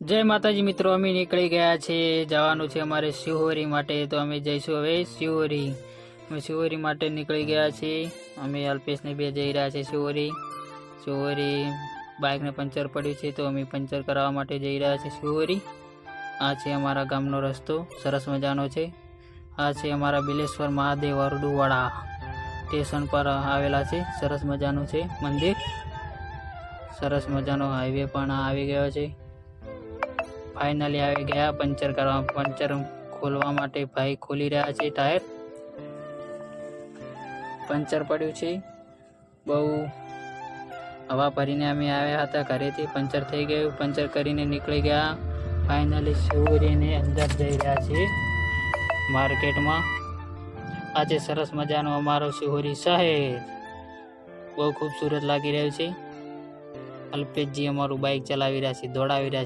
જય માતાજી મિત્રો, અમે નીકળી ગયા છે, જવાનું છે અમારે શિહોરી માટે। તો અમે જઈશું હવે શિહોરી। અમે શિહોરી માટે નીકળી ગયા છીએ। અમે અલ્પેશને બે જઈ રહ્યા છે શિહોરી। બાઇકને પંચર પડ્યું છે તો અમે પંચર કરાવવા માટે જઈ રહ્યા છે શિહોરી। આ છે અમારા ગામનો રસ્તો, સરસ મજાનો છે। આ છે અમારા બિલેશ્વર મહાદેવ અરડુવાડા સ્ટેશન પર આવેલા છે, સરસ મજાનું છે મંદિર। સરસ મજાનો હાઈવે પણ આવી ગયો છે। फाइनली આવી ગયા પંચર કરવા। પંચર ખોલવા માટે ભાઈ ખોલી રહ્યા છે ટાયર। પંચર પડ્યું છે, બહુ હવા ભરીને અમે આવ્યા હતા ઘરેથી। પંચર થઈ ગયું, પંચર કરીને નીકળી ગયા। ફાઇનલી શિહોરીની અંદર જઈ રહ્યા છે માર્કેટમાં। આજે સરસ મજાનો અમારો શિહોરી શહેર બહુ ખૂબસૂરત લાગી રહ્યું છે। અલ્પેશજી અમારું બાઇક ચલાવી રહ્યા છે, દોડાવી રહ્યા છે।